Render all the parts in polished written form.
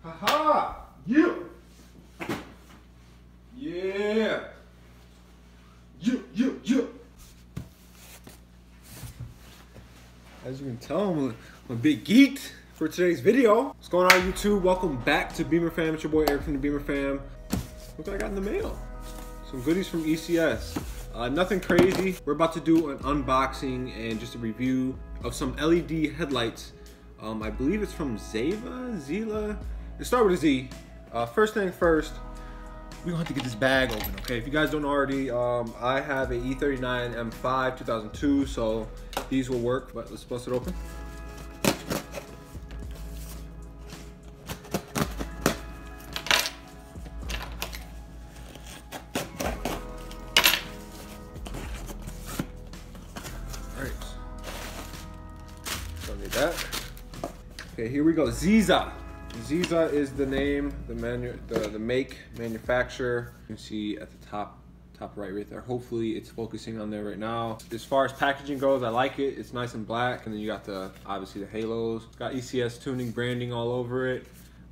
Haha! You! Yeah! You! As you can tell, I'm a big geek for today's video. What's going on, YouTube? Welcome back to Beemer Fam. It's your boy Eric from the Beemer Fam. Look what I got in the mail. Some goodies from ECS. Nothing crazy. We're about to do an unboxing and just a review of some LED headlights. I believe it's from Zila. It starts with a Z. First thing first, we're gonna have to get this bag open, okay? If you guys don't already, I have a E39 M5 2002, so these will work, but let's bust it open. All right, don't need that. Okay, here we go, Ziza. Ziza is the name, the make, manufacturer. You can see at the top right there. Hopefully it's focusing on there right now. As far as packaging goes, I like it. It's nice and black, and then you got obviously the halos. It's got ECS tuning branding all over it.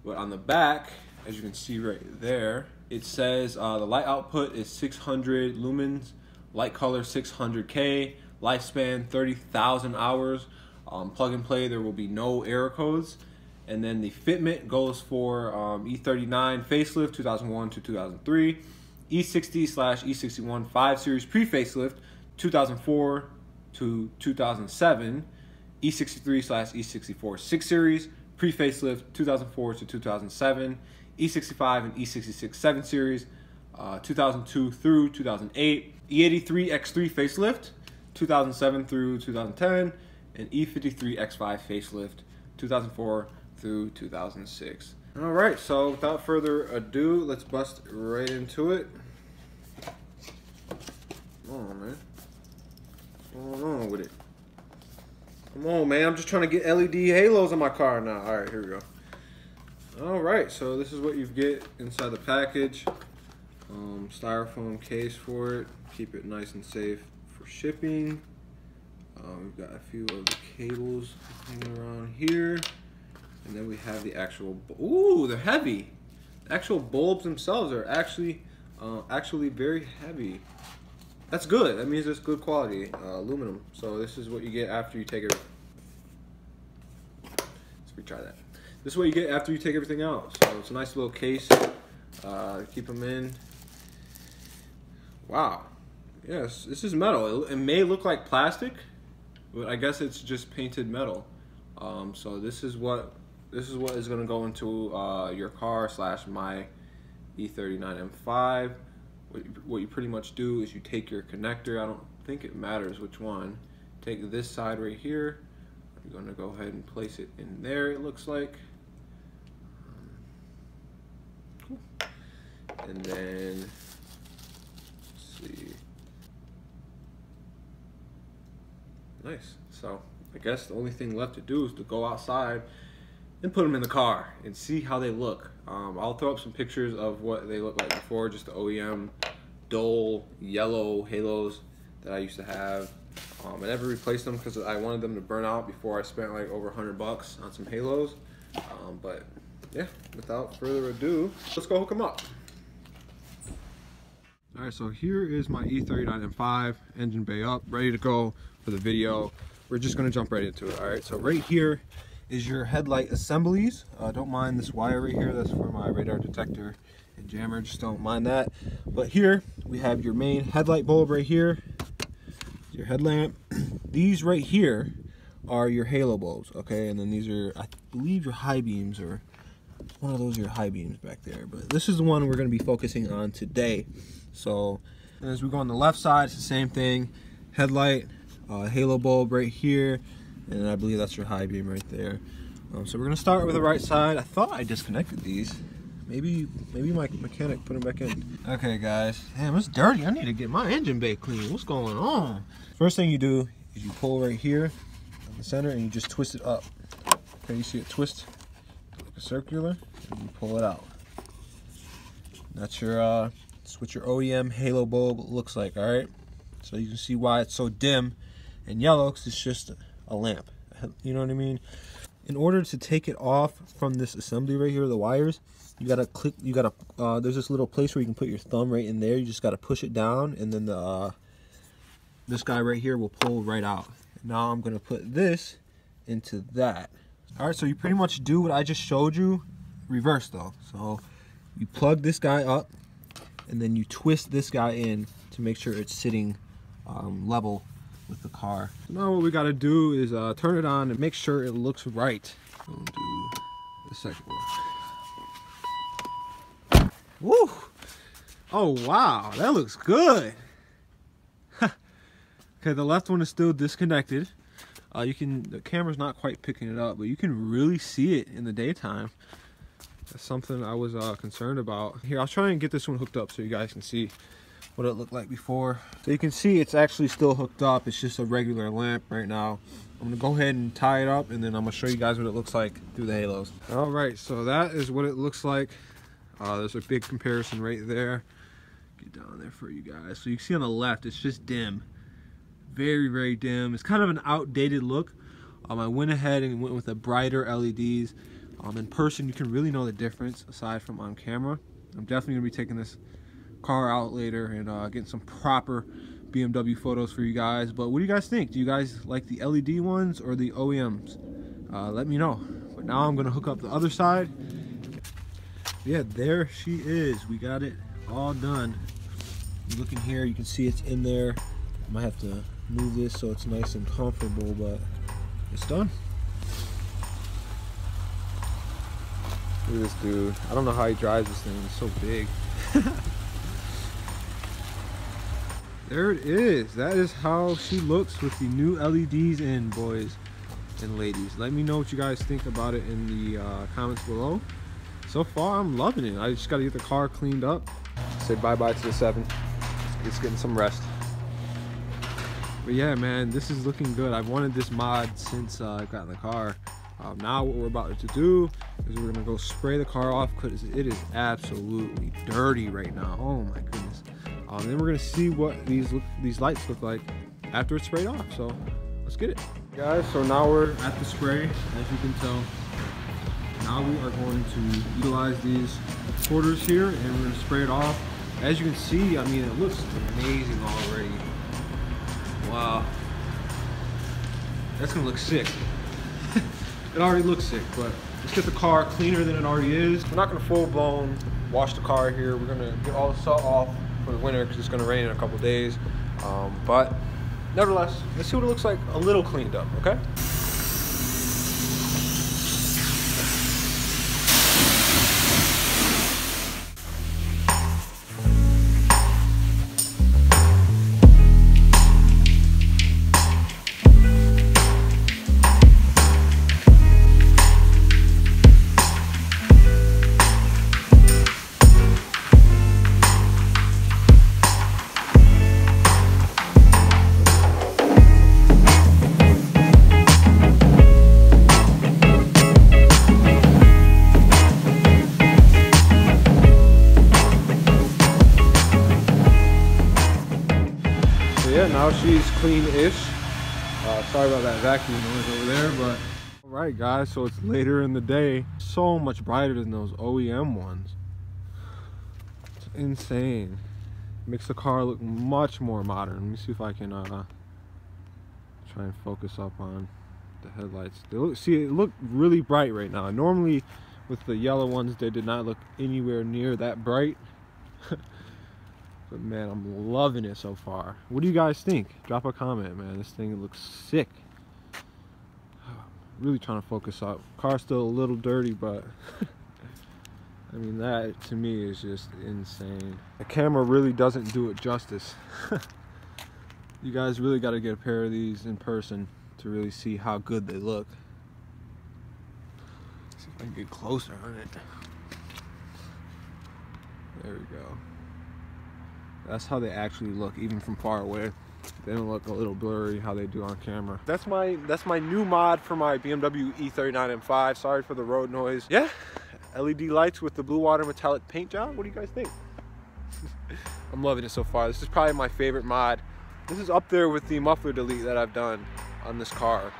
But on the back, as you can see right there, it says the light output is 600 lumens, light color 600K, lifespan 30,000 hours. Plug and play, there will be no error codes. And then the fitment goes for E39 facelift 2001 to 2003, E60/E61 5 series pre-facelift 2004 to 2007, E63/E64 6 series pre-facelift 2004 to 2007, E65 and E66 7 series 2002 through 2008, E83 X3 facelift 2007 through 2010, and E53 X5 facelift 2004 through 2006. All right, so without further ado, let's bust right into it. Come on, man. What's going on with it? Come on, man. I'm just trying to get LED halos on my car now. All right, here we go. All right, so this is what you get inside the package. Styrofoam case for it. Keep it nice and safe for shipping. We've got a few of the cables hanging around here. And then we have the actual, ooh, they're heavy. The actual bulbs themselves are actually very heavy. That's good. That means it's good quality aluminum. So this is what you get after you take it. Let's retry that. This is what you get after you take everything out. So it's a nice little case. Keep them in. Wow. Yes, this is metal. It may look like plastic, but I guess it's just painted metal. So this is what is going to go into your car / my E39 M5. What you pretty much do is you take your connector. I don't think it matters which one. Take this side right here. I'm going to go ahead and place it in there, it looks like. Cool. And then, let's see. Nice. So I guess the only thing left to do is to go outside and put them in the car and see how they look. I'll throw up some pictures of what they look like before, just the OEM dull yellow halos that I used to have. I never replaced them because I wanted them to burn out before I spent like over $100 on some halos. But yeah, without further ado, let's go hook them up. All right, so here is my E39 M5, engine bay up, ready to go for the video. We're just gonna jump right into it. All right, so right here is your headlight assemblies. Don't mind this wire right here, that's for my radar detector and jammer, just don't mind that. But here we have your main headlight bulb right here, your headlamp. These right here are your halo bulbs, okay? And then these are, I believe, your high beams, or one of those are your high beams back there. But this is the one we're gonna be focusing on today. So as we go on the left side, it's the same thing. Headlight, halo bulb right here, and I believe that's your high beam right there. So we're gonna start with the right side. I thought I disconnected these. Maybe my mechanic put them back in. Okay, guys. Damn, it's dirty. I need to get my engine bay clean. What's going on? First thing you do is you pull right here in the center, and you just twist it up. Okay, you see it twist like a circular, and you pull it out. That's your that's what your OEM halo bulb looks like. All right. So you can see why it's so dim and yellow, because it's just a lamp. You know what I mean? In order to take it off from this assembly right here, the wires, you gotta click, there's this little place where you can put your thumb right in there. You just gotta push it down, and then this guy right here will pull right out. Now I'm gonna put this into that. All right, so you pretty much do what I just showed you, reverse though. So you plug this guy up, and then you twist this guy in to make sure it's sitting level with the car. So now what we gotta do is turn it on and make sure it looks right. So we'll do the second one. Woo! Oh wow, that looks good. Okay, the left one is still disconnected. The camera's not quite picking it up, but you can really see it in the daytime. That's something I was concerned about. Here, I'll try and get this one hooked up so you guys can see what it looked like before. So you can see it's actually still hooked up. It's just a regular lamp right now. I'm gonna go ahead and tie it up, and then I'm gonna show you guys what it looks like through the halos. All right, so that is what it looks like. There's a big comparison right there. Get down there for you guys. So you can see on the left, it's just dim. Very, very dim. It's kind of an outdated look. I went ahead and went with the brighter LEDs. In person, you can really know the difference aside from on camera. I'm definitely gonna be taking this car out later and getting some proper BMW photos for you guys. But what do you guys think? Do you guys like the LED ones or the OEMs? Let me know. But now I'm gonna hook up the other side. Yeah, there she is. We got it all done. You look in here, you can see it's in there. I might have to move this so it's nice and comfortable, but it's done. Look at this dude. I don't know how he drives this thing. It's so big. There it is. That is how she looks with the new LEDs in, boys and ladies. Let me know what you guys think about it in the comments below. So far, I'm loving it. I just got to get the car cleaned up. Say bye-bye to the 7. It's getting some rest. But yeah, man, this is looking good. I've wanted this mod since I got in the car. Now what we're about to do is we're gonna go spray the car off because it is absolutely dirty right now. Oh my goodness. Then we're gonna see what these lights look like after it's sprayed off. So let's get it, guys. So now we're at the spray. As you can tell, now we are going to utilize these quarters here and we're gonna spray it off. As you can see, I mean, it looks amazing already. Wow, that's gonna look sick. It already looks sick, but let's get the car cleaner than it already is. We're not gonna full-blown wash the car here. We're gonna get all the salt off for the winter because it's gonna rain in a couple days. But nevertheless, let's see what it looks like a little cleaned up, okay? Now she's clean-ish. Sorry about that vacuum noise over there, but all right, guys. So it's later in the day. So much brighter than those OEM ones. It's insane. Makes the car look much more modern. Let me see if I can try and focus up on the headlights. It look really bright right now. Normally, with the yellow ones, they did not look anywhere near that bright. But man, I'm loving it so far. What do you guys think? Drop a comment, man. This thing looks sick. Really trying to focus up. Car's still a little dirty, but I mean, that to me is just insane. The camera really doesn't do it justice. You guys really got to get a pair of these in person to really see how good they look. Let's see if I can get closer on it. There we go. That's how they actually look, even from far away. They don't look a little blurry how they do on camera. That's my new mod for my BMW E39 M5. Sorry for the road noise. Yeah, LED lights with the blue water metallic paint job. What do you guys think? I'm loving it so far. This is probably my favorite mod. This is up there with the muffler delete that I've done on this car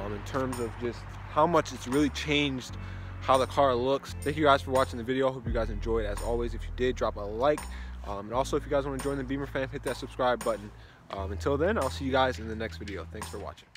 in terms of just how much it's really changed how the car looks. Thank you guys for watching the video. Hope you guys enjoyed. As always, if you did, drop a like. And also, if you guys want to join the Beemer Fam, hit that subscribe button. Until then, I'll see you guys in the next video. Thanks for watching.